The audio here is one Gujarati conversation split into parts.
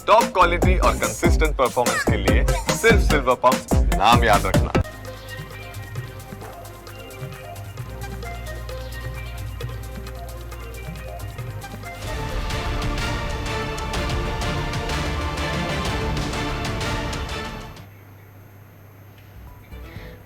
टॉप क्वालिटी और कंसिस्टेंट परफॉर्मेंस के लिए सिर्फ सिल्वर पंप नाम याद रखना।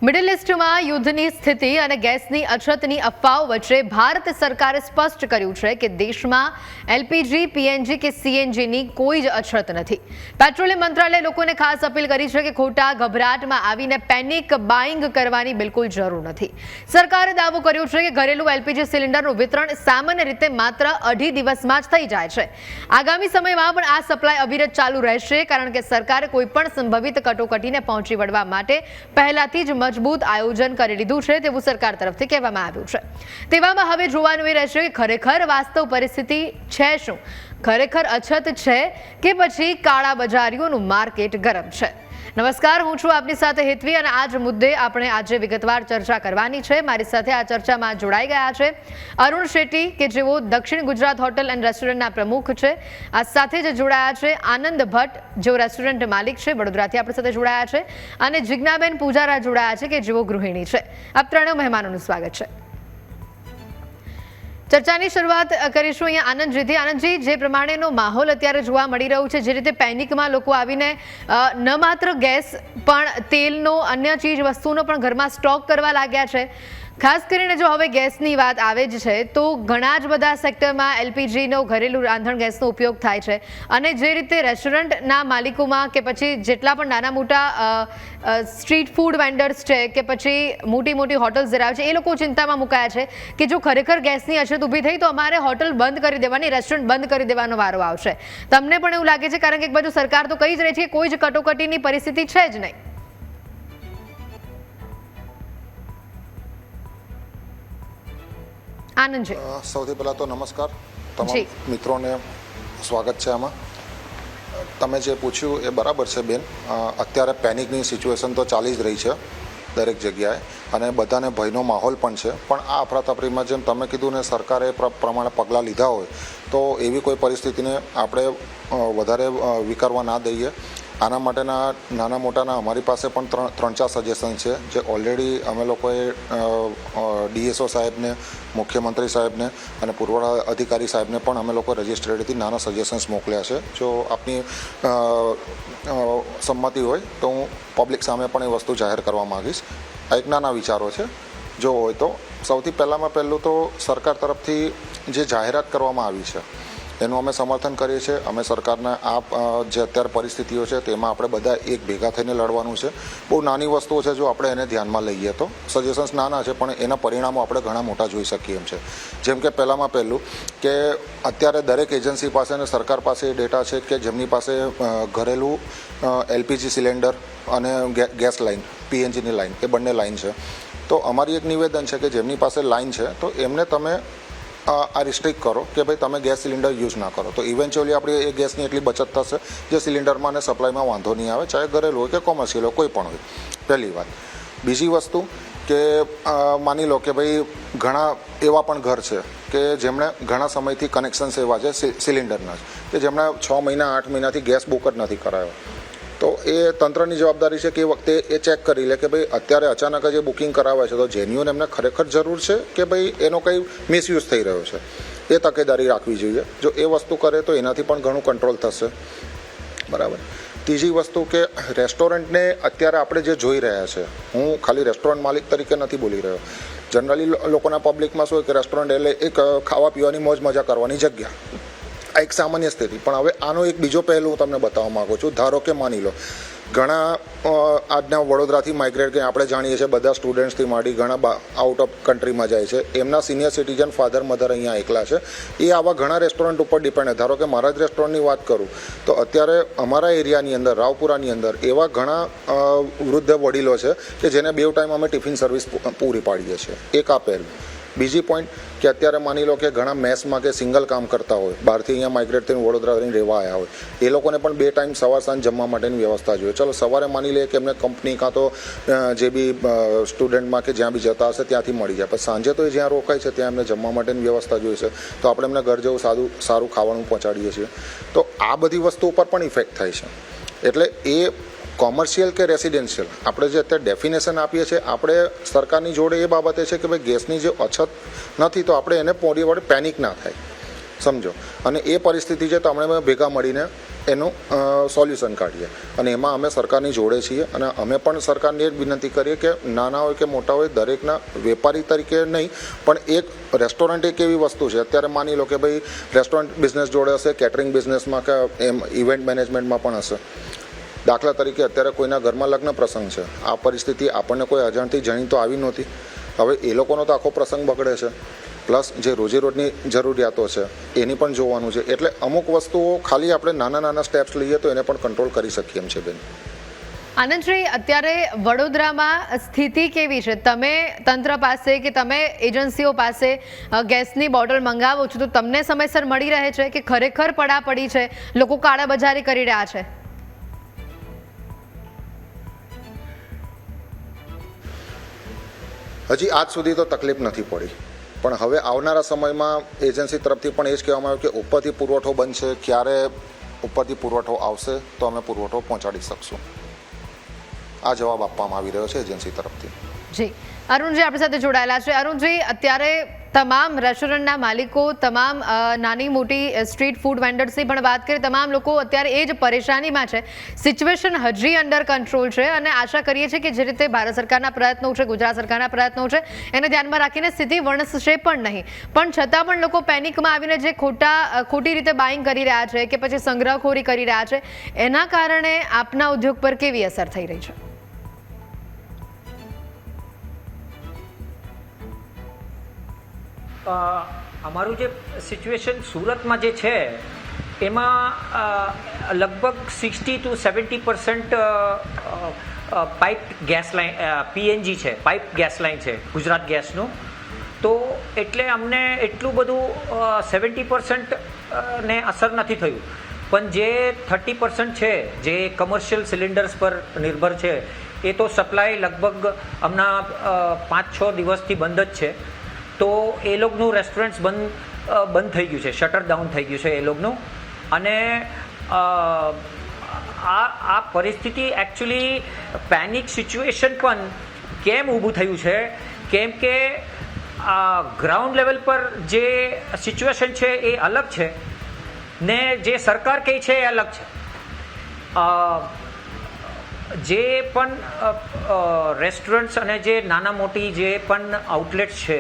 મિડલ ઇસ્ટમાં યુદ્ધની સ્થિતિ અને ગેસની અછતની અફવાઓ વચ્ચે ભારત સરકારે સ્પષ્ટ કર્યું છે કે દેશમાં એલપીજી, પીએનજી કે સીએનજીની કોઈ જ અછત નથી. પેટ્રોલિયમ મંત્રાલયે લોકોને ખાસ અપીલ કરી છે કે ખોટા ગભરાટમાં આવીને પેનિક બાઇંગ કરવાની બિલકુલ જરૂર નથી. સરકારે દાવો કર્યો છે કે ઘરેલું એલપીજી સિલિન્ડરનું વિતરણ સામાન્ય રીતે માત્ર 2.5 દિવસમાં જ થઈ જાય છે. આગામી સમયમાં પણ આ સપ્લાય અવિરત ચાલુ રહેશે, કારણ કે સરકારે કોઈપણ સંભવિત કટોકટીને પહોંચી વળવા માટે પહેલાથી જ મજબૂત આયોજન કરી લીધું છે તેવું સરકાર તરફથી કહેવામાં આવ્યું છે. તેવામાં હવે જોવાનું એ રહેશે કે ખરેખર વાસ્તવ પરિસ્થિતિ છે શું. ખરેખર અછત છે કે પછી કાળા બજારીઓનું માર્કેટ ગરમ છે. નમસ્કાર, હું છું આપની સાથે હેતવી અને આ જ મુદ્દે આપણે આજે વિગતવાર ચર્ચા કરવાની છે. મારી સાથે આ ચર્ચામાં જોડાઈ ગયા છે અરુણ શેટ્ટી, કે જેઓ દક્ષિણ ગુજરાત હોટલ એન્ડ રેસ્ટોરન્ટના પ્રમુખ છે. આ સાથે જ જોડાયા છે આનંદ ભટ્ટ, જેઓ રેસ્ટોરન્ટ માલિક છે, વડોદરાથી આપણી સાથે જોડાયા છે, અને જિજ્ઞાબેન પૂજારા જોડાયા છે, કે જેઓ ગૃહિણી છે. આપ ત્રણેય મહેમાનોનું સ્વાગત છે. ચર્ચાની શરૂઆત કરીશું અહીંયા આનંદજીથી. આનંદજી, જે પ્રમાણેનો માહોલ અત્યારે જોવા મળી રહ્યો છે, જે રીતે પેનિકમાં લોકો આવીને ન માત્ર ગેસ પણ તેલનો, અન્ય ચીજ વસ્તુનો પણ ઘરમાં સ્ટોક કરવા લાગ્યા છે, ખાસ કરીને જો હવે ગેસની વાત આવે જ છે તો ઘણા જ બધા સેક્ટરમાં એલપીજીનો, ઘરેલું રાંધણ ગેસનો ઉપયોગ થાય છે, અને જે રીતે રેસ્ટોરન્ટના માલિકોમાં કે પછી જેટલા પણ નાના મોટા સ્ટ્રીટ ફૂડ વેન્ડર્સ છે કે પછી મોટી મોટી હોટલ્સ ધરાવે છે, એ લોકો ચિંતામાં મુકાયા છે કે જો ખરેખર ગેસની અછત ઊભી થઈ તો અમારે હોટલ બંધ કરી દેવાની, રેસ્ટોરન્ટ બંધ કરી દેવાનો વારો આવશે. તમને પણ એવું લાગે છે? કારણ કે એક બાજુ સરકાર તો કહી જ રહી છે કે કોઈ જ કટોકટીની પરિસ્થિતિ છે જ નહીં. આનંદજી, સૌથી પહેલાં તો નમસ્કાર, તમામ મિત્રોને સ્વાગત છે. આમાં તમે જે પૂછ્યું એ બરાબર છે બેન. અત્યારે પેનિકની સિચ્યુએશન તો ચાલી જ રહી છે દરેક જગ્યાએ, અને બધાને ભયનો માહોલ પણ છે. પણ આ અફરાતફરીમાં જેમ તમે કીધું ને, સરકારે પ્રમાણે પગલાં લીધા હોય તો એવી કોઈ પરિસ્થિતિને આપણે વધારે વિકરવા ના દઈએ. આના માટેના નાના મોટાના અમારી પાસે પણ 3-4 સજેશન છે, જે ઓલરેડી અમે લોકોએ ડીએસઓ સાહેબને, મુખ્યમંત્રી સાહેબને અને પુરવઠા અધિકારી સાહેબને પણ અમે લોકો રજિસ્ટ્રેડથી નાના સજેશન્સ મોકલ્યા છે. જો આપની સંમતિ હોય તો હું પબ્લિક સામે પણ એ વસ્તુ જાહેર કરવા માગીશ. આ એક નાના વિચારો છે. જો હોય તો સૌથી પહેલું તો સરકાર તરફથી જે જાહેરાત કરવામાં આવી છે એનું અમે સમર્થન કરીએ છીએ. અમે સરકારના આ જે અત્યારે પરિસ્થિતિઓ છે તેમાં આપણે બધા એક ભેગા થઈને લડવાનું છે. બહુ નાની વસ્તુઓ છે, જો આપણે એને ધ્યાનમાં લઈએ તો સજેશન્સ નાના છે પણ એના પરિણામો આપણે ઘણા મોટા જોઈ શકીએ એમ છે. જેમ કે પહેલું કે અત્યારે દરેક એજન્સી પાસે અને સરકાર પાસે એ ડેટા છે કે જેમની પાસે ઘરેલું એલપીજી સિલિન્ડર અને ગેસ લાઇન, પીએનજીની લાઇન, એ બંને લાઇન છે. તો અમારી એક નિવેદન છે કે જેમની પાસે લાઇન છે તો એમને તમે આ રિસ્ટ્રિક્ટ કરો કે ભાઈ તમે ગેસ સિલિન્ડર યુઝ ના કરો. તો ઇવેન્ચ્યુઅલી આપણી એ ગેસની એટલી બચત થશે જે સિલિન્ડરમાં અને સપ્લાયમાં વાંધો નહીં આવે, ચાહે ઘરેલું હોય કે કોમર્શિયલ હોય, કોઈ પણ હોય. પહેલી વાત. બીજી વસ્તુ કે માની લો કે ભાઈ ઘણા એવા પણ ઘર છે કે જેમણે ઘણા સમયથી કનેક્શન્સ એવા છે સિલિન્ડરના કે જેમણે 6 મહિના 8 મહિનાથી ગેસ બુક જ નથી કરાયો. તો એ તંત્રની જવાબદારી છે કે એ વખતે એ ચેક કરી લે કે ભાઈ અત્યારે અચાનક જ બુકિંગ કરાવે છે તો જેન્યુઅન એમને ખરેખર જરૂર છે કે ભાઈ એનો કંઈ મિસયુઝ થઈ રહ્યો છે. એ તકેદારી રાખવી જોઈએ. જો એ વસ્તુ કરે તો એનાથી પણ ઘણું કંટ્રોલ થશે. બરાબર. ત્રીજી વસ્તુ કે રેસ્ટોરન્ટને અત્યારે આપણે જે જોઈ રહ્યા છે, હું ખાલી રેસ્ટોરન્ટ માલિક તરીકે નથી બોલી રહ્યો, જનરલી લોકોના પબ્લિકમાં શું હોય કે રેસ્ટોરન્ટ એટલે એક ખાવા પીવાની મોજ મજા કરવાની જગ્યા. આ એક સામાન્ય સ્થિતિ. પણ હવે આનો એક બીજો પહેલું હું તમને બતાવવા માગું છું. ધારો કે માની લો ઘણા આજના વડોદરાથી માઇગ્રેટ કે આપણે જાણીએ છીએ બધા સ્ટુડન્ટ્સથી માંડી ઘણા આઉટ ઓફ કન્ટ્રીમાં જાય છે. એમના સિનિયર સિટીઝન ફાધર મધર અહીંયા એકલા છે. એ આવા ઘણા રેસ્ટોરન્ટ ઉપર ડિપેન્ડ. ધારો કે મારા જ રેસ્ટોરન્ટની વાત કરું તો અત્યારે અમારા એરિયાની અંદર, રાવપુરાની અંદર, એવા ઘણા વૃદ્ધ વડીલો છે કે જેને 2 ટાઈમ અમે ટિફિન સર્વિસ પૂરી પાડીએ છીએ. એક આ પહેલું. બીજી પોઈન્ટ કે અત્યારે માની લો કે ઘણા મેસમાં કે સિંગલ કામ કરતા હોય, બહારથી અહીંયા માઇગ્રેટ થઈને વડોદરા રહીને રહેવા આવ્યા હોય, એ લોકોને પણ 2 ટાઈમ સવાર સાંજ જમવા માટેની વ્યવસ્થા જોઈએ. ચલો સવારે માની લઈએ કે એમને કંપની કાં તો જે બી સ્ટુડન્ટમાં કે જ્યાં બી જતા હશે ત્યાંથી મળી જાય, પણ સાંજે તો એ જ્યાં રોકાય છે ત્યાં એમને જમવા માટેની વ્યવસ્થા જોઈશે, તો આપણે એમને ઘર જેવું સારું ખાવાનું પહોંચાડીએ છીએ. તો આ બધી વસ્તુ ઉપર પણ ઇફેક્ટ થાય છે. એટલે એ કોમર્શિયલ કે રેસિડેન્શિયલ આપણે જે અત્યારે ડેફિનેશન આપીએ છીએ, આપણે સરકારની જોડે એ બાબતે છે કે ભાઈ ગેસની જે અછત નથી તો આપણે એને પોડી વડે પેનિક ના થાય, સમજો. અને એ પરિસ્થિતિ છે તો અમે ભેગા મળીને એનું સોલ્યુશન કાઢીએ. અને એમાં અમે સરકારની જોડે છીએ અને અમે પણ સરકારને એ જ વિનંતી કરીએ કે નાના હોય કે મોટા હોય દરેકના વેપારી તરીકે નહીં, પણ એક રેસ્ટોરન્ટ એક એવી વસ્તુ છે, અત્યારે માની લો કે ભાઈ રેસ્ટોરન્ટ બિઝનેસ જોડે હશે, કેટરિંગ બિઝનેસમાં કે એમ ઇવેન્ટ મેનેજમેન્ટમાં પણ હશે. દાખલા તરીકે અત્યારે કોઈના ઘરમાં લગ્ન પ્રસંગ છે, આ પરિસ્થિતિ આપણને કોઈ અજાણથી જાણી તો આવી નહોતી. હવે એ લોકોનો તો આખો પ્રસંગ બગડે છે, પ્લસ જે રોજીરોટની જરૂરિયાતો છે એની પણ જોવાનું છે. એટલે અમુક વસ્તુઓ ખાલી આપણે નાના સ્ટેપ્સ લઈએ તો એને પણ કંટ્રોલ કરી શકીએ એમ છે. બેન આનંદશ્રી, અત્યારે વડોદરામાં સ્થિતિ કેવી છે? તમે તંત્ર પાસે કે તમે એજન્સીઓ પાસે ગેસની બોટલ મંગાવો છો તો તમને સમયસર મળી રહે છે કે ખરેખર પડાપડી છે, લોકો કાળાબજારી કરી રહ્યા છે? હજી આજ સુધી તો તકલીફ નથી પડી, પણ હવે આવનારા સમયમાં એજન્સી તરફથી પણ એ જ કહેવામાં આવ્યું કે ઉપરથી પુરવઠો બનશે, ક્યારે ઉપરથી પુરવઠો આવશે તો અમે પુરવઠો પહોંચાડી શકશું. આ જવાબ આપવામાં આવી રહ્યો છે એજન્સી તરફથી. જી, અરુણજી આપણી સાથે જોડાયેલા છે. અરુણજી, અત્યારે તમામ રેસ્ટોરન્ટના માલિકો, તમામ નાની મોટી સ્ટ્રીટ ફૂડ વેન્ડર્સની પણ વાત કરીએ, તમામ લોકો અત્યારે એ જ પરેશાનીમાં છે. સિચ્યુએશન હજી અંડર કંટ્રોલ છે અને આશા કરીએ છીએ કે જે રીતે ભારત સરકારના પ્રયત્નો છે, ગુજરાત સરકારના પ્રયત્નો છે, એને ધ્યાનમાં રાખીને સ્થિતિ વણસશે પણ નહીં. પણ છતાં પણ લોકો પેનિકમાં આવીને જે ખોટી રીતે બાઇંગ કરી રહ્યા છે કે પછી સંગ્રહખોરી કરી રહ્યા છે, એના કારણે આપના ઉદ્યોગ પર કેવી અસર થઈ રહી છે? અમારું જે સિચ્યુએશન સુરતમાં જે છે એમાં લગભગ 60 to 70% pipe gas line PNG છે, પાઇપ ગેસ લાઇન છે ગુજરાત ગેસનું. તો એટલે અમને એટલું બધું 70% ને અસર નથી થયું, પણ જે 30% છે જે કમર્શિયલ સિલિન્ડર્સ પર નિર્ભર છે એ તો સપ્લાય લગભગ હમણાં 5-6 દિવસથી બંધ જ છે. તો એ લોકોનું રેસ્ટોરન્ટ્સ બંધ થઈ ગયું છે, શટર ડાઉન થઈ ગયું છે એ લોકોનું. અને આ પરિસ્થિતિ એકચ્યુઅલી પેનિક સિચ્યુએશન પણ કેમ ઊભું થયું છે, કેમ કે ગ્રાઉન્ડ લેવલ પર જે સિચ્યુએશન છે એ અલગ છે ને જે સરકાર કહે છે એ અલગ છે. જે પણ રેસ્ટોરન્ટ્સ અને જે નાના મોટી જે પણ આઉટલેટ્સ છે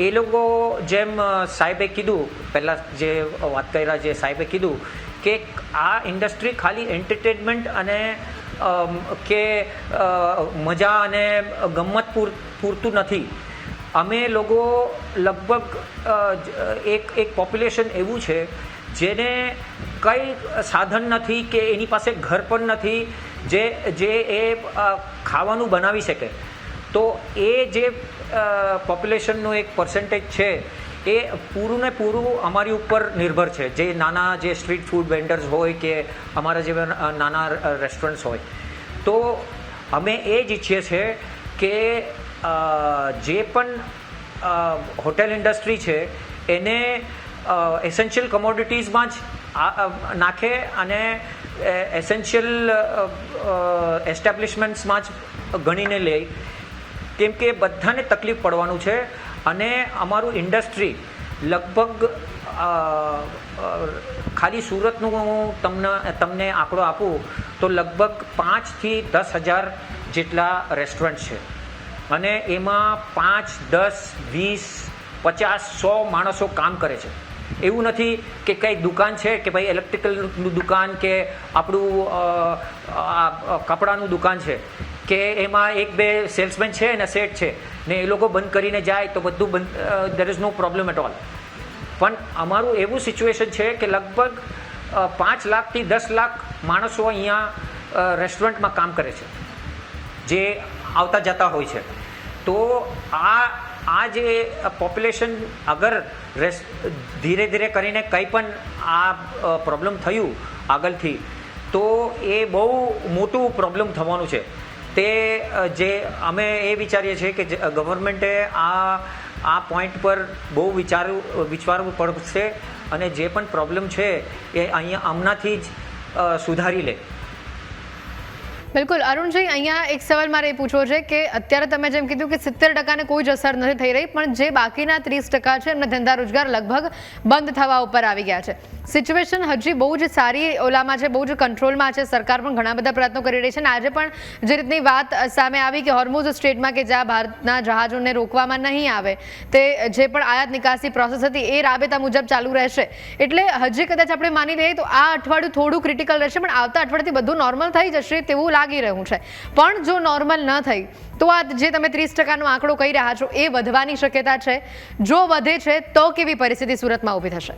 એ લોકો, જેમ સાહેબે કીધું, પહેલાં જે વાત કર્યા જે સાહેબે કીધું કે આ ઇન્ડસ્ટ્રી ખાલી એન્ટરટેનમેન્ટ અને કે મજા અને ગમ્મત પૂરતું નથી. અમે લોકો લગભગ એક પોપ્યુલેશન એવું છે જેને કંઈ સાધન નથી કે એની પાસે ઘર પણ નથી જે એ ખાવાનું બનાવી શકે. તો એ જે પોપ્યુલેશનનું એક પર્સન્ટેજ છે એ પૂરું ને પૂરું અમારી ઉપર નિર્ભર છે, જે નાના જે સ્ટ્રીટ ફૂડ વેન્ડર્સ હોય કે અમારા જેવા નાના રેસ્ટોરન્ટ્સ હોય. તો અમે એ જ ઈચ્છીએ છીએ કે જે પણ હોટેલ ઇન્ડસ્ટ્રી છે એને એસેન્શિયલ કોમોડિટીઝમાં જ નાખે અને એસેન્શિયલ એસ્ટાબ્લિશમેન્ટ્સમાં જ ગણીને લે, કેમ કે બધાને તકલીફ પડવાનું છે. અને અમારું ઇન્ડસ્ટ્રી લગભગ ખાલી સુરતનું તમને આંકડો આપું તો લગભગ 5 થી 10 હજાર જેટલા રેસ્ટોરન્ટ છે અને એમાં 5, 10, 20, 50, 100 માણસો કામ કરે છે. એવું નથી કે કંઈ દુકાન છે કે ભાઈ ઇલેક્ટ્રિકલનું દુકાન કે આપણું કપડાનું દુકાન છે કે એમાં 1-2 સેલ્સમેન છે અને સેટ છે ને એ લોકો બંધ કરીને જાય તો બધું બંધ, there is no problem at all. પણ અમારું એવું સિચ્યુએશન છે કે લગભગ 5 લાખથી 10 લાખ માણસો અહીંયા રેસ્ટોરન્ટમાં કામ કરે છે જે આવતા જતા હોય છે. તો આ જે પોપ્યુલેશન અગર ધીરે ધીરે કરીને કંઈ પણ આ પ્રોબ્લેમ થયું આગળથી તો એ બહુ મોટું પ્રોબ્લેમ થવાનું છે. તે જે અમે એ વિચારીએ છીએ કે ગવર્મેન્ટે આ પોઈન્ટ પર બહુ વિચારવું પડશે અને જે પણ પ્રોબ્લેમ છે એ અહીંયા હમણાંથી જ સુધારી લે. બિલકુલ અરુણજી, અહીંયા એક સવાલ મારે એ પૂછવો છે કે અત્યારે તમે જેમ કીધું કે 70% કોઈ જ અસર નથી થઈ રહી, પણ જે બાકીના 30% છે એમના ધંધા રોજગાર લગભગ બંધ થવા ઉપર આવી ગયા છે. સિચ્યુએશન હજી બહુ જ સારી ઓલામાં છે, બહુ જ કંટ્રોલમાં છે. સરકાર પણ ઘણા બધા પ્રયત્નો કરી રહી છે અને આજે પણ જે રીતની વાત સામે આવી કે હોર્મુઝ સ્ટ્રેટમાં કે જ્યાં ભારતના જહાજોને રોકવામાં નહીં આવે, તે જે પણ આયાત નિકાસની પ્રોસેસ હતી એ રાબેતા મુજબ ચાલુ રહેશે. એટલે હજી કદાચ આપણે માની લઈએ તો આ અઠવાડિયું થોડું ક્રિટિકલ રહેશે, પણ આવતા અઠવાડિયાથી બધું નોર્મલ થઈ જશે તેવું લાગી રહ્યું છે. પણ જો નોર્મલ ન થઈ તો આ જે તમે 30%નો આંકડો કહી રહ્યા છો એ વધવાની શક્યતા છે. જો વધે છે તો કેવી પરિસ્થિતિ સુરતમાં ઊભી થશે?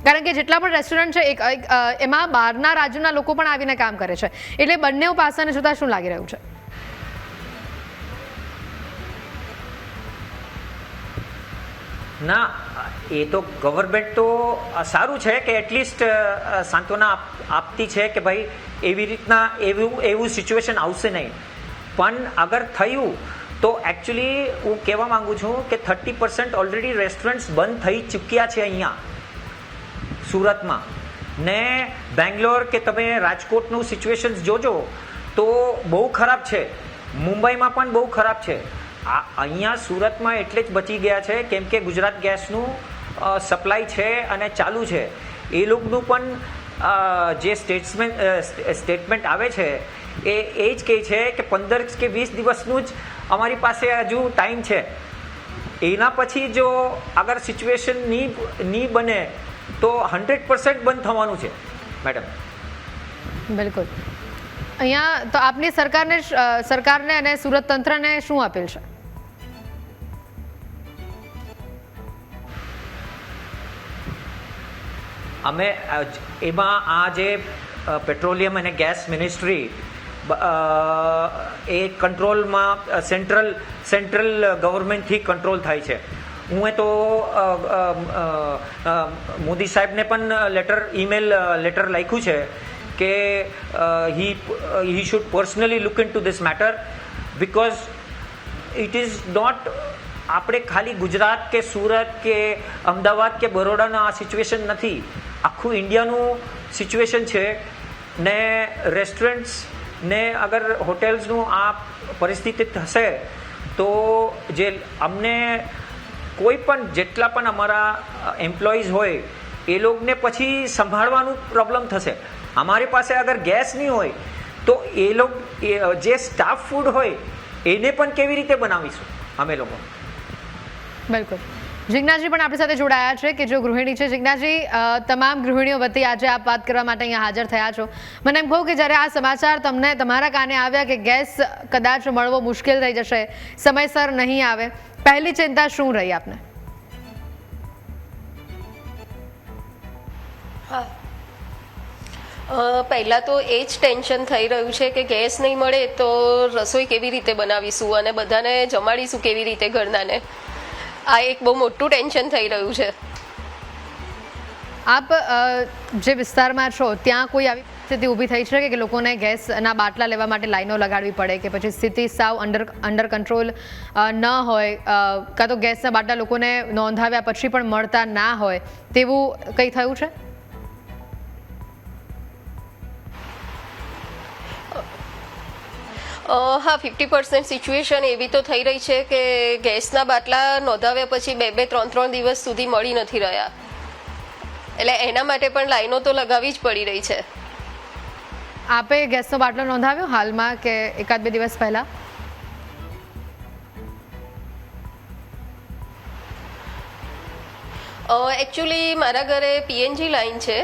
કારણ કે જેટલા પણ રેસ્ટોરન્ટ છે એમાં બહારના રાજ્યોના લોકો પણ આવીને કામ કરે છે, એટલે બંને પાસાને જોતા શું લાગી રહ્યું છે? ના, એ તો ગવર્મેન્ટ તો સારું છે કે એટલીસ્ટ સાંત્વના આપતી છે કે ભાઈ એવી રીતના એવું સિચ્યુએશન આવશે નહીં. પણ અગર થયું તો એકચ્યુઅલી હું કહેવા માંગુ છું કે 30% ઓલરેડી રેસ્ટોરન્ટ્સ બંધ થઈ ચૂક્યા છે અહીંયા સુરતમાં. ને બેંગ્લોર કે તમે રાજકોટનું સિચ્યુએશન જોજો તો બહુ ખરાબ છે, મુંબઈમાં પણ બહુ ખરાબ છે. અહીંયા સુરતમાં એટલે જ બચી ગયા છે કેમ કે ગુજરાત ગેસનું સપ્લાય છે અને ચાલુ છે. એ લોકોનું પણ જે સ્ટેટમેન્ટ આવે છે એ જ કહે છે કે 15 કે 20 દિવસનું જ અમારી પાસે હજુ ટાઈમ છે. એના પછી જો અગર સિચ્યુએશન નહીં બને તો 100% બંધ થવાનું છે મેડમ. બિલકુલ. અહીંયા તો આપની સરકારને અને સુરત તંત્રને શું અપીલ છે? અમે એમાં આ જે પેટ્રોલિયમ અને ગેસ મિનિસ્ટ્રી એ કંટ્રોલમાં સેન્ટ્રલ ગવર્મેન્ટથી કંટ્રોલ થાય છે. હું તો મોદી સાહેબને પણ લેટર લખ્યું છે કે he should personally look into this matter because it is not આપણે ખાલી ગુજરાત કે સુરત કે અમદાવાદ કે બરોડાનું આ સિચ્યુએશન નથી, આખું ઇન્ડિયાનું સિચ્યુએશન છે. ને રેસ્ટોરન્ટ્સ ને અગર હોટેલ્સનું આ પરિસ્થિતિ થશે તો જે અમને કોઈ પણ જેટલા પણ અમારા એમ્પ્લોઈઝ હોય એ લોકોને પછી સંભાળવાનું પ્રોબ્લેમ થશે. અમારી પાસે અગર ગેસ નહીં હોય તો એ લોકો જે સ્ટાફ ફૂડ હોય એને પણ કેવી રીતે બનાવીશું અમે લોકો? બિલકુલ. જિજ્ઞાસજી પણ આપણી સાથે જોડાયા છે કે જો ગૃહિણી છે. જિજ્ઞાસજી, તમામ ગૃહિણીઓ વતી આજે આપ વાત કરવા માટે અહીંયા હાજર થયા છો. મને એમ કહું કે જ્યારે આ સમાચાર તમને તમારા કાને આવ્યા કે ગેસ કદાચ મળવો મુશ્કેલ થઈ જશે, સમયસર નહીં આવે, પહેલી ચિંતા શું રહી આપને? પહેલાં તો એ જ ટેન્શન થઈ રહ્યું છે કે ગેસ નહીં મળે તો રસોઈ કેવી રીતે બનાવીશું અને બધાને જમાડીશું કેવી રીતે ઘરનાને. આ એક બહુ મોટું ટેન્શન થઈ રહ્યું છે. આપ જે વિસ્તારમાં છો ત્યાં કોઈ આવી સ્થિતિ ઊભી થઈ છે કે લોકોને ગેસના બાટલા લેવા માટે લાઈનો લગાડવી પડે કે પછી સ્થિતિ સાવ અંડર કંટ્રોલ ન હોય, કાં તો ગેસના બાટલા લોકોને નોંધાવ્યા પછી પણ મળતા ના હોય, તેવું કંઈ થયું છે? હા, 50% સિચ્યુએશન એવી તો થઈ રહી છે કે ગેસના બાટલા નોંધાવ્યા પછી 2-3 દિવસ સુધી મળી નથી રહ્યા. એટલે એના માટે પણ લાઈનો તો લગાવવી જ પડી રહી છે. આપે ગેસનો બાટલો નોંધાવ્યો હાલમાં કે 1-2 દિવસ પહેલા? એકચ્યુઅલી મારા ઘરે પીએનજી લાઈન છે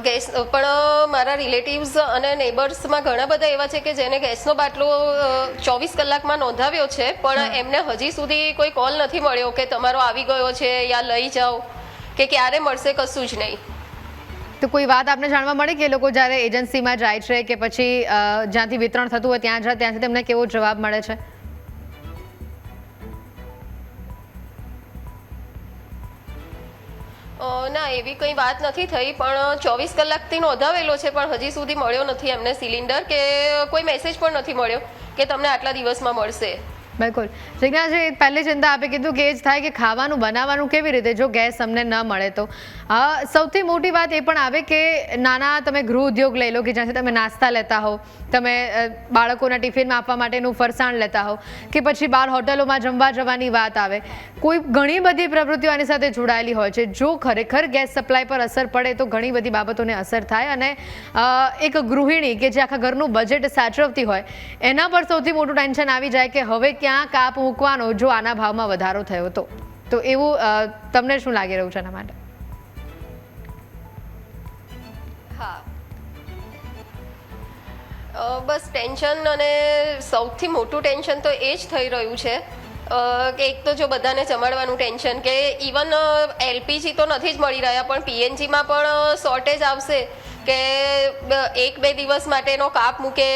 ગેસ, પણ મારા રિલેટિવ્સ અને નેબર્સમાં ઘણા બધા એવા છે કે જેને ગેસનો બાટલો 24 કલાકમાં નોંધાવ્યો છે પણ એમને હજી સુધી કોઈ કોલ નથી મળ્યો કે તમારો આવી ગયો છે યા લઈ જાઓ કે ક્યારે મળશે, કશું જ નહીં. તો કોઈ વાત આપને જાણવા મળે કે એ લોકો જ્યારે એજન્સીમાં જાય છે કે પછી જ્યાંથી વિતરણ થતું હોય ત્યાં ત્યાંથી તેમને કેવો જવાબ મળે છે? ના, એવી કંઈ વાત નથી થઈ, પણ 24 કલાકથી નોંધાવેલો છે, પણ હજી સુધી મળ્યો નથી એમને સિલિન્ડર, કે કોઈ મેસેજ પણ નથી મળ્યો કે તમને આટલા દિવસમાં મળશે. બિલકુલ. જિજ્ઞાસજી, પહેલી ચિંતા આપે કીધું કે એ જ થાય કે ખાવાનું બનાવવાનું કેવી રીતે જો ગેસ અમને ન મળે તો. સૌથી મોટી વાત એ પણ આવે કે નાના તમે ગૃહ ઉદ્યોગ લઈ લો કે જ્યાંથી તમે નાસ્તા લેતા હો, તમે બાળકોના ટિફિનમાં આપવા માટેનું ફરસાણ લેતા હો, કે પછી બહાર હોટલોમાં જમવા જવાની વાત આવે, કોઈ ઘણી બધી પ્રવૃત્તિઓ આની સાથે જોડાયેલી હોય છે. જો ખરેખર ગેસ સપ્લાય પર અસર પડે તો ઘણી બધી બાબતોને અસર થાય, અને એક ગૃહિણી કે જે આખા ઘરનું બજેટ સાચવતી હોય એના પર સૌથી મોટું ટેન્શન આવી જાય કે હવે ક્યાં કાપ મૂકવાનો જો આના ભાવમાં વધારો થયો તો એવું તમને શું લાગી રહ્યું છે એના માટે? હા, બસ ટેન્શન, અને સૌથી મોટું ટેન્શન તો એ જ થઈ રહ્યું છે કે એક તો જો બધાને જમાડવાનું ટેન્શન, કે ઇવન એલપીજી તો નથી જ મળી રહ્યા, પણ પીએનજીમાં પણ શોર્ટેજ આવશે કે 1-2 દિવસ માટેનો કાપ મૂકે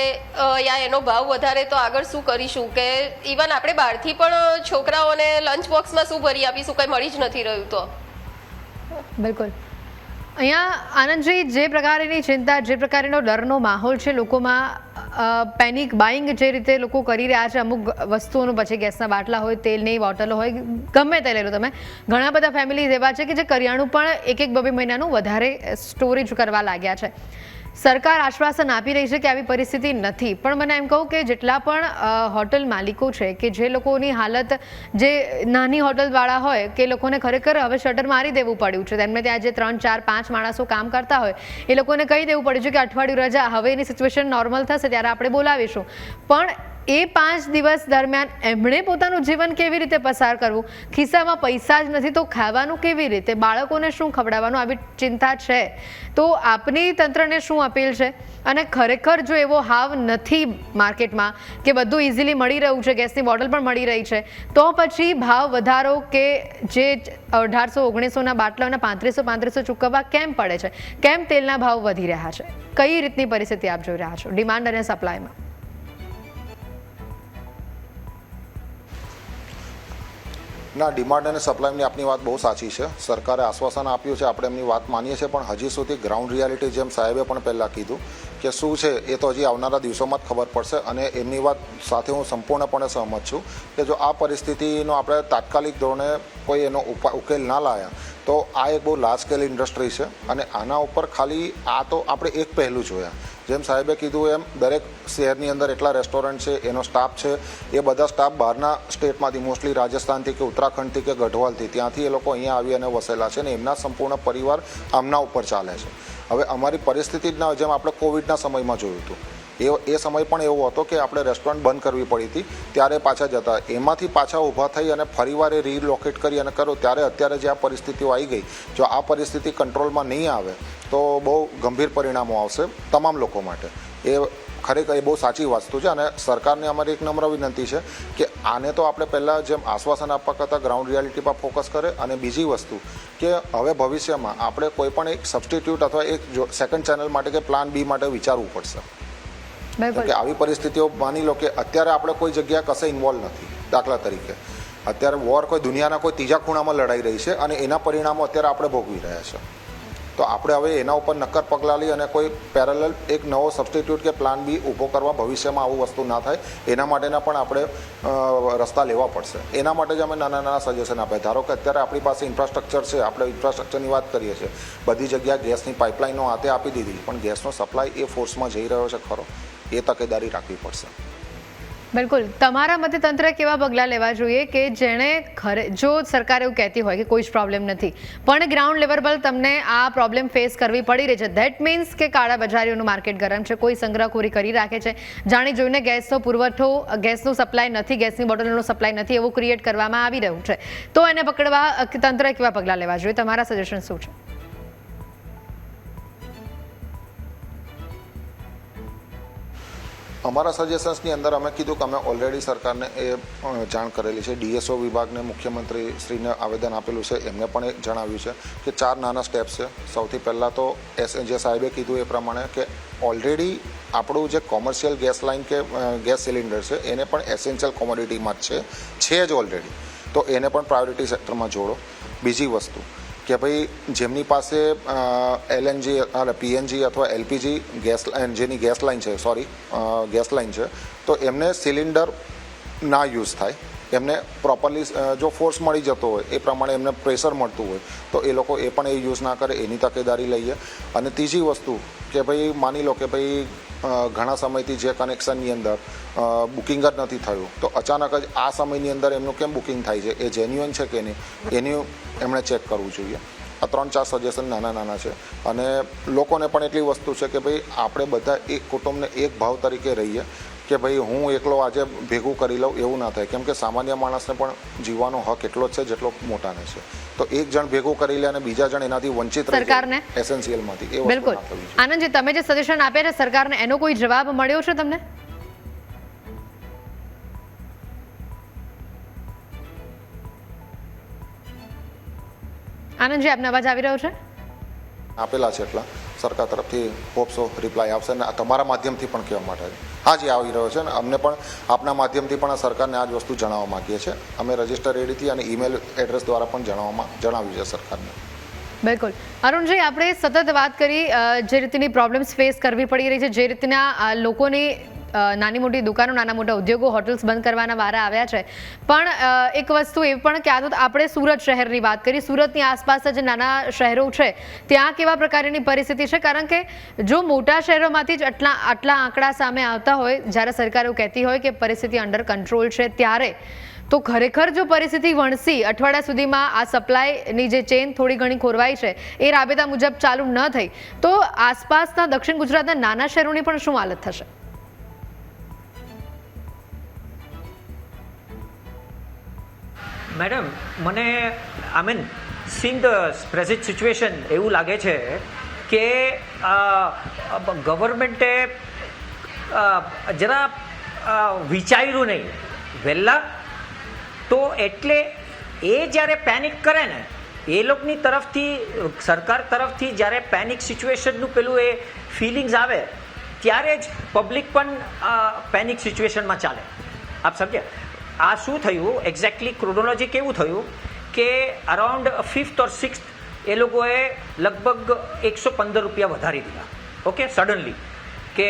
યા એનો ભાવ વધારે તો આગળ શું કરીશું? કે ઇવન આપણે બહારથી પણ છોકરાઓને લંચ બોક્સમાં શું ભરી આપીશું, કંઈ મળી જ નથી રહ્યું. તો બિલકુલ. અહીંયા આનંદજી, જે પ્રકારની ચિંતા, જે પ્રકારનો ડરનો માહોલ છે લોકોમાં, પેનિક બાઇંગ જે રીતે લોકો કરી રહ્યા છે અમુક વસ્તુઓનું, પછી ગેસના બાટલા હોય, તેલની બોટલો હોય, ગમે તે લઈ લો તમે, ઘણા બધા ફેમિલીઝ એવા છે કે જે કરિયાણું પણ 1-2 મહિનાનું વધારે સ્ટોરેજ કરવા લાગ્યા છે. સરકાર આશ્વાસન આપી રહી છે કે આવી પરિસ્થિતિ નથી, પણ મને એમ કહું કે જેટલા પણ હોટલ માલિકો છે કે જે લોકોની હાલત, જે નાની હોટલવાળા હોય કે લોકોને ખરેખર હવે શટર મારી દેવું પડ્યું છે, તેમને ત્યાં જે 3, 4, 5 માણસો કામ કરતા હોય એ લોકોને કહી દેવું પડ્યું છે કે અઠવાડિયું રજા, હવે એની સિચ્યુએશન નોર્મલ થશે ત્યારે આપણે બોલાવીશું. પણ એ 5 દિવસ દરમિયાન એમણે પોતાનું જીવન કેવી રીતે પસાર કરવું? ખિસ્સામાં પૈસા જ નથી તો ખાવાનું કેવી રીતે? બાળકોને શું ખવડાવવાનું? આવી ચિંતા છે. તો આપની તંત્રને શું અપીલ છે? અને ખરેખર જો એવો હાવ નથી માર્કેટમાં કે બધું ઇઝીલી મળી રહ્યું છે, ગેસની બોટલ પણ મળી રહી છે, તો પછી ભાવ વધારો કે જે 1800-1900ના બાટલાઓના 3500 ચૂકવવા કેમ પડે છે? કેમ તેલના ભાવ વધી રહ્યા છે? કઈ રીતની પરિસ્થિતિ આપ જોઈ રહ્યા છો ડિમાન્ડ અને સપ્લાયમાં? ના, ડિમાન્ડ અને સપ્લાયની આપની વાત બહુ સાચી છે. સરકારે આશ્વાસન આપ્યું છે, આપણે એમની વાત માનીએ છીએ, પણ હજી સુધી ગ્રાઉન્ડ રિયાલિટી, જેમ સાહેબે પણ પહેલાં કીધું કે શું છે એ તો હજી આવનારા દિવસોમાં જ ખબર પડશે. અને એમની વાત સાથે હું સંપૂર્ણપણે સહમત છું કે જો આ પરિસ્થિતિનો આપણે તાત્કાલિક ધોરણે કોઈ એનો ઉકેલ ના લાવ્યા તો આ એક બહુ લાર્જ સ્કેલ ઇન્ડસ્ટ્રી છે, અને આના ઉપર ખાલી આ તો આપણે એક પહેલું જોયા. જેમ સાહેબે કીધું એમ દરેક શહેરની અંદર એટલા રેસ્ટોરન્ટ છે, એનો સ્ટાફ છે, એ બધા સ્ટાફ બહારના સ્ટેટમાંથી, મોસ્ટલી રાજસ્થાનથી કે ઉત્તરાખંડથી કે ગઢવાલથી, ત્યાંથી એ લોકો અહીંયા આવી અને વસેલા છે, અને એમના સંપૂર્ણ પરિવાર આમના ઉપર ચાલે છે. હવે અમારી પરિસ્થિતિ જ ના, જેમ આપણે કોવિડના સમયમાં જોયું હતું, એ સમય પણ એવો હતો કે આપણે રેસ્ટોરન્ટ બંધ કરવી પડી હતી, ત્યારે પાછા જતા, એમાંથી પાછા ઊભા થઈ અને ફરીવાર એ રીલોકેટ કરી અને કરો, ત્યારે અત્યારે જે આ પરિસ્થિતિઓ આવી ગઈ, જો આ પરિસ્થિતિ કંટ્રોલમાં નહીં આવે તો બહુ ગંભીર પરિણામો આવશે તમામ લોકો માટે. એ ખરેખર એ બહુ સાચી વસ્તુ છે, અને સરકારને અમારી એક નમ્ર વિનંતી છે કે આને તો આપણે પહેલાં જેમ આશ્વાસન આપવા કરતાં ગ્રાઉન્ડ રિયાલિટી પર ફોકસ કરે. અને બીજી વસ્તુ કે હવે ભવિષ્યમાં આપણે કોઈ પણ એક સબસ્ટિટ્યૂટ અથવા એક સેકન્ડ ચેનલ માટે કે પ્લાન બી માટે વિચારવું પડશે. કે આવી પરિસ્થિતિઓ, માની લો કે અત્યારે આપણે કોઈ જગ્યા કશે ઇન્વોલ્વ નથી, દાખલા તરીકે અત્યારે વોર કોઈ દુનિયાના કોઈ ત્રીજા ખૂણામાં લડાઈ રહી છે અને એના પરિણામો અત્યારે આપણે ભોગવી રહ્યા છે, તો આપણે હવે એના ઉપર નક્કર પગલાં લઈ અને કોઈ પેરેલલ એક નવો સબસ્ટિટ્યૂટ કે પ્લાન બી ઊભો કરવા, ભવિષ્યમાં આવું વસ્તુ ના થાય એના માટેના પણ આપણે રસ્તા લેવા પડશે. એના માટે જ અમે નાના નાના સજેશન આપ્યા. ધારો કે અત્યારે આપણી પાસે ઇન્ફ્રાસ્ટ્રક્ચર છે, આપણે ઇન્ફ્રાસ્ટ્રક્ચરની વાત કરીએ છીએ, બધી જગ્યાએ ગેસની પાઇપલાઇનો હાથે આપી દીધી, પણ ગેસનો સપ્લાય એ ફોર્સમાં જઈ રહ્યો છે ખરો, એ તકેદારી રાખવી પડશે. બિલકુલ. તમારા મતે તંત્રે કેવા પગલાં લેવા જોઈએ કે જેણે જો સરકાર એવું કહેતી હોય કે કોઈ જ પ્રોબ્લેમ નથી, પણ ગ્રાઉન્ડ લેવલ પર તમને આ પ્રોબ્લેમ ફેસ કરવી પડી રહી છે, ધેટ મીન્સ કે કાળા બજારીઓનું માર્કેટ ગરમ છે, કોઈ સંગ્રહખોરી કરી રાખે છે, જાણી જોઈને ગેસનો પુરવઠો, ગેસનો સપ્લાય નથી, ગેસની બોટલનો સપ્લાય નથી, એવું ક્રિએટ કરવામાં આવી રહ્યું છે, તો એને પકડવા તંત્રે કેવા પગલાં લેવા જોઈએ? તમારા સજેશન શું છે? અમારા સજેશન્સની અંદર અમે કીધું કે અમે ઓલરેડી સરકારને એ જાણ કરેલી છે, ડીએસઓ વિભાગને મુખ્યમંત્રી શ્રીને આવેદન આપેલું છે, એમને પણ એ જણાવ્યું છે કે 4 નાના સ્ટેપ્સ છે. સૌથી પહેલાં તો જે સાહેબે કીધું એ પ્રમાણે કે ઓલરેડી આપણું જે કોમર્શિયલ ગેસ લાઇન કે ગેસ સિલિન્ડર છે એને પણ એસેન્શિયલ કોમોડિટીમાં જ છે જ ઓલરેડી, તો એને પણ પ્રાયોરિટી સેક્ટરમાં જોડો. બીજી વસ્તુ કે ભાઈ જેમની પાસે એલએનજી એટલે પીએનજી અથવા એલપીજી ગેસ જેની ગેસ લાઇન છે ગેસ લાઇન છે તો એમને સિલિન્ડર ના યુઝ થાય, એમને પ્રોપરલી જો ફોર્સ મળી જતો હોય એ પ્રમાણે એમને પ્રેશર મળતું હોય તો એ લોકો એ પણ એ યુઝ ના કરે, એની તકેદારી લઈએ. અને ત્રીજી વસ્તુ કે ભાઈ માની લો કે ભાઈ ઘણા સમયથી જે કનેક્શનની અંદર બુકિંગ જ નથી થયું તો અચાનક જ આ સમયની અંદર એમનું કેમ બુકિંગ થાય છે, એ જેન્યુઅન છે કે નહીં એની એમણે ચેક કરવું જોઈએ. આ 3-4 સજેશન નાના છે. અને લોકોને પણ એટલી વસ્તુ છે કે ભાઈ આપણે બધા એક કુટુંબને એક ભાવ તરીકે રહીએ કે ભાઈ હું એકલો આજે ભેગું કરી લઉં એવું ના થાય, કેમ કે સામાન્ય માણસને પણ જીવવાનો હક એટલો જ છે જેટલો મોટાને છે. તો એક જણ ભેગું કરી લે અને બીજા જણ એનાથી વંચિત રહી જાય એસેન્શિયલમાંથી, એ વસ્તુ બિલકુલ. ના થવી જોઈએ. આનંદજી, તમે જે સજેશન આપ્યા છે સરકારને, એનો કોઈ જવાબ મળ્યો છે તમને? આનંદજી, આપનો અવાજ આવી રહ્યો છે? આપેલા છે એટલા સરકાર તરફથી હોપસો રિપ્લાય આવશે ને તમારા માધ્યમથી પણ કહેવા માટે હાજી આવી રહ્યો છે. ને અમને પણ આપના માધ્યમથી પણ સરકારને આ જ વસ્તુ જણાવવા માંગીએ છીએ. અમે રજિસ્ટર રેડીથી અને ઈમેલ એડ્રેસ દ્વારા પણ જણાવ્યું છે સરકારને. બિલકુલ. અરુણજી, આપણે સતત વાત કરી જે રીતની પ્રોબ્લેમ્સ ફેસ કરવી પડી રહી છે, જે રીતના લોકોની નાની મોટી દુકાનો, નાના મોટા ઉદ્યોગો, હોટલ્સ બંધ કરવાના વારા આવ્યા છે. પણ એક વસ્તુ એ પણ કે આપણે સુરત શહેરની વાત કરી, સુરતની આસપાસ જે નાના શહેરો છે ત્યાં કેવા પ્રકારની પરિસ્થિતિ છે? કારણ કે જો મોટા શહેરોમાંથી જ આટલા આંકડા સામે આવતા હોય, જ્યારે સરકાર એવું કહેતી હોય કે પરિસ્થિતિ અંડર કંટ્રોલ છે, ત્યારે તો ખરેખર જો પરિસ્થિતિ વણસી અઠવાડિયા સુધીમાં આ સપ્લાયની જે ચેન થોડી ઘણી ખોરવાઈ છે એ રાબેતા મુજબ ચાલુ ન થઈ તો આસપાસના દક્ષિણ ગુજરાતના નાના શહેરોની પણ શું હાલત થશે? મેડમ, મને I mean seen the present situation એવું લાગે છે કે ગવર્મેન્ટે જરા વિચાર્યું નહીં વહેલા, તો એટલે એ જ્યારે પેનિક કરે ને એ લોકોની તરફથી, સરકાર તરફથી જ્યારે પેનિક સિચ્યુએશનનું પેલું એ ફિલિંગ્સ આવે ત્યારે જ પબ્લિક પણ પેનિક સિચ્યુએશનમાં ચાલે. આપ સમજ્યા? આ શું થયું એક્ઝેક્ટલી ક્રોનોલોજી કેવું થયું કે અરાઉન્ડ 5th or 6th એ લોકોએ લગભગ 115 રૂપિયા વધારી દીધા. ઓકે, સડનલી કે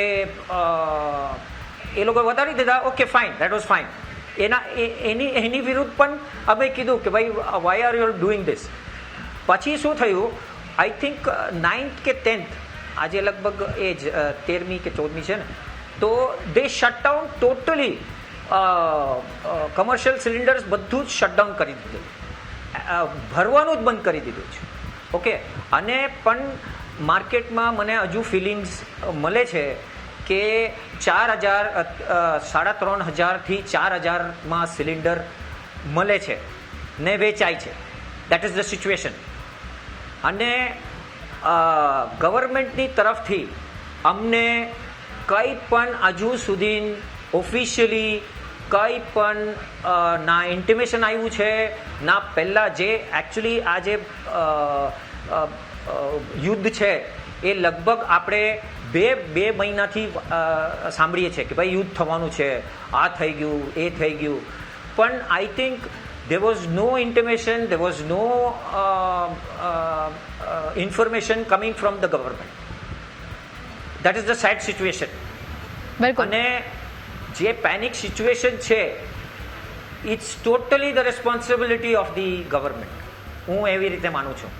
એ લોકોએ વધારી દીધા. Okay, fine, that was fine. એની વિરુદ્ધ પણ અમે કીધું કે ભાઈ why are you doing this. પછી શું થયું, આઈ થિંક 9th કે 10th, આજે લગભગ એ જ 13મી કે 14મી છે ને, તો દે શટડાઉન ટોટલી કમર્શિયલ સિલિન્ડર્સ બધું જ શટડાઉન કરી દીધું, ભરવાનું જ બંધ કરી દીધું છે. ઓકે, અને પણ માર્કેટમાં મને હજુ ફિલિંગ્સ મળે છે કે 4,000, 3,500થી 4,000માં સિલિન્ડર મળે છે ને વેચાય છે. That is the situation. અને ગવર્મેન્ટની તરફથી અમને કંઈ પણ હજુ સુધી ઓફિશિયલી કંઈ પણ ના ઇન્ટિમેશન આવ્યું છે, ના પહેલાં જે એકચ્યુઅલી આ જે યુદ્ધ છે એ લગભગ આપણે બે મહિનાથી સાંભળીએ છીએ કે ભાઈ યુદ્ધ થવાનું છે, આ થઈ ગયું, એ થઈ ગયું. પણ I think there was no intimation, there was no information coming from the government. That is the sad situation. અને જે પેનિક સિચ્યુએશન છે, it's totally the responsibility of the government. હું એવી રીતે માનું છું.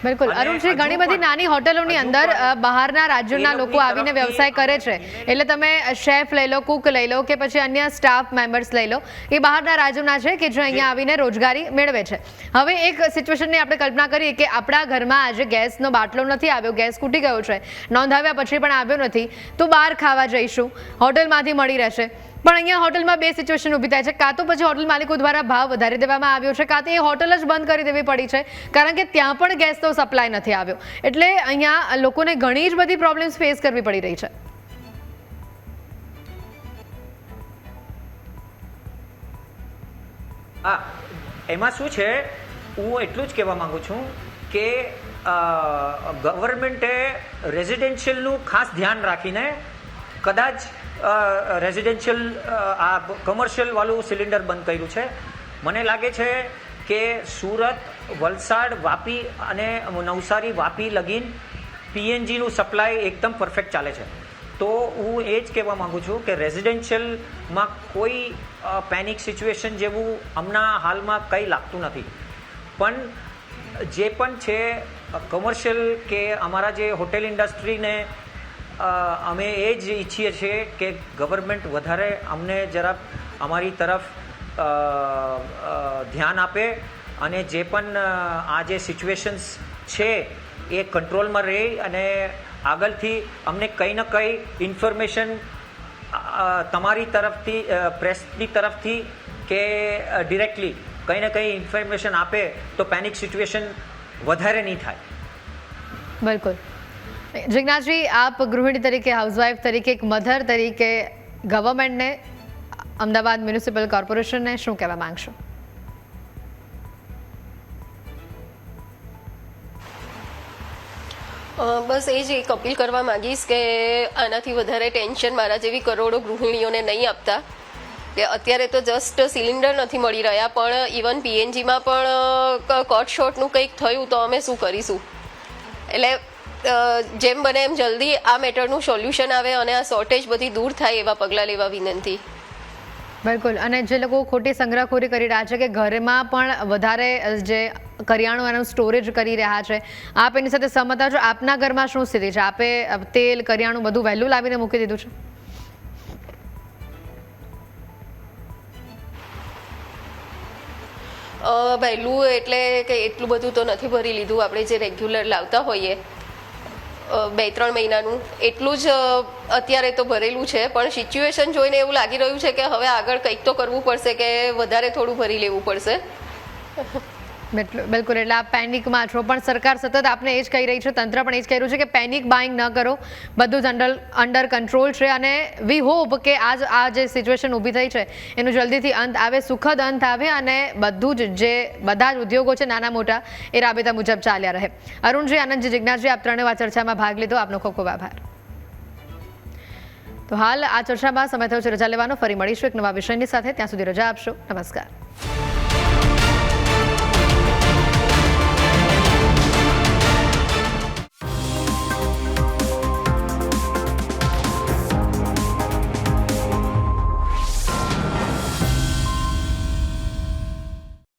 બિલકુલ. અરુણજી, ઘણી બધી નાની હોટલોની અંદર બહારના રાજ્યોના લોકો આવીને વ્યવસાય કરે છે. એટલે તમે શેફ લઈ લો, કુક લઈ લો કે પછી અન્ય સ્ટાફ મેમ્બર્સ લઈ લો, એ બહારના રાજ્યોના છે કે જે અહીંયા આવીને રોજગારી મેળવે છે. હવે એક સિચ્યુએશનની આપણે કલ્પના કરીએ કે આપણા ઘરમાં આજે ગેસનો બાટલો નથી આવ્યો, ગેસ ખૂટી ગયો છે, નોંધાવ્યા પછી પણ આવ્યો નથી, તો બહાર ખાવા જઈશું, હોટલમાંથી મળી રહેશે. પણ અહીંયા હોટલમાં બે સિચ્યુએશન ઊભી થાય છે. કાં તો પછી હોટલ માલિકો દ્વારા ભાવ વધારી દેવામાં આવ્યો છે, કાં તો એ હોટલ જ બંધ કરી દેવી પડી છે કારણ કે ત્યાં પણ ગેસનો સપ્લાય નથી આવ્યો. એટલે અહીંયા લોકોને ઘણી જ બધી પ્રોબ્લેમ્સ ફેસ કરવી પડી રહી છે. હા, એમાં શું છે, હું એટલું જ કહેવા માંગુ છું કે ગવર્મેન્ટે રેઝિડેન્શિયલનું ખાસ ધ્યાન રાખીને કદાચ રેઝિડેન્શિયલ આ કમર્શિયલ વાળું સિલિન્ડર બંધ કર્યું છે. મને લાગે છે કે સુરત, વલસાડ, વાપી અને નવસારી વાપી લગીન પીએનજીનું સપ્લાય એકદમ પરફેક્ટ ચાલે છે. તો હું એ જ કહેવા માગું છું કે રેઝિડેન્શિયલમાં કોઈ પેનિક સિચ્યુએશન જેવું હમણાં હાલમાં કંઈ લાગતું નથી. પણ જે પણ છે કમર્શિયલ કે અમારા જે હોટેલ ઇન્ડસ્ટ્રીને અમે એ જ ઈચ્છીએ છીએ કે ગવર્મેન્ટ વધારે અમને જરા અમારી તરફ ધ્યાન આપે અને જે પણ આ જે સિચ્યુએશન્સ છે એ કંટ્રોલમાં રહે અને આગળથી અમને કંઈ ને કંઈ ઇન્ફોર્મેશન તમારી તરફથી પ્રેસની તરફથી કે ડિરેક્ટલી કંઈ ને કંઈ ઇન્ફોર્મેશન આપે તો પેનિક સિચ્યુએશન વધારે નહીં થાય. બિલકુલ. જિજ્ઞાસજી, આપ ગૃહિણી તરીકે, હાઉસવાઇફ તરીકે, એક મધર તરીકે ગવર્મેન્ટને, અમદાવાદ મ્યુનિસિપલ કોર્પોરેશનને શું કહેવા માંગશો? બસ એ જ એક અપીલ કરવા માંગીશ કે આનાથી વધારે ટેન્શન મારા જેવી કરોડો ગૃહિણીઓને નહીં આપતા. કે અત્યારે તો જસ્ટ સિલિન્ડર નથી મળી રહ્યા, પણ ઇવન પીએનજીમાં પણ કોટ શોર્ટનું કંઈક થયું તો અમે શું કરીશું? એટલે જેમ બને એમ જલ્દી આ મેટરનું સોલ્યુશન આવે અને આ શોર્ટેજ બધી દૂર થાય એવા પગલાં લેવા વિનંતી. બિલકુલ. અને જે લોકો ખોટી સંગ્રહખોરી કરી રહ્યા છે કે ઘરમાં પણ વધારે જે કરિયાણું એનું સ્ટોરેજ કરી રહ્યા છે, આપ એની સાથે સહમત છો? આપના ઘરમાં શું સ્થિતિ છે? આપે તેલ, કરિયાણું બધું વહેલું લાવીને મૂકી દીધું છે? વહેલું એટલે કે એટલું બધું તો નથી ભરી લીધું. આપણે જે રેગ્યુલર લાવતા હોઈએ 2-3 મહિનાનું એટલું જ અત્યારે તો ભરેલું છે. પણ સિચ્યુએશન જોઈને એવું લાગી રહ્યું છે કે હવે આગળ કંઈક તો કરવું પડશે કે વધારે થોડું ભરી લેવું પડશે. બિલકુલ. એટલે આપ પેનિકમાં છો, પણ સરકાર સતત આપને એ જ કહી રહી છે, તંત્ર પણ એ જ કહી રહ્યું છે કે પેનિક બાઇંગ ન કરો, બધું જ અંડર કંટ્રોલ છે. અને વી હોપ કે આ જે સિચ્યુએશન ઊભી થઈ છે એનું જલ્દીથી અંત આવે, સુખદ અંત આવે અને બધું જ જે બધા જ ઉદ્યોગો છે નાના મોટા એ રાબેતા મુજબ ચાલ્યા રહે. અરુણજી, આનંદજી, જિજ્ઞાસજી, આપ ત્રણેય આ ચર્ચામાં ભાગ લીધો, આપનો ખૂબ ખૂબ આભાર. તો હાલ આ ચર્ચામાં સમય થયો છે રજા લેવાનો. ફરી મળીશું એક નવા વિષયની સાથે. ત્યાં સુધી રજા આપશો. નમસ્કાર.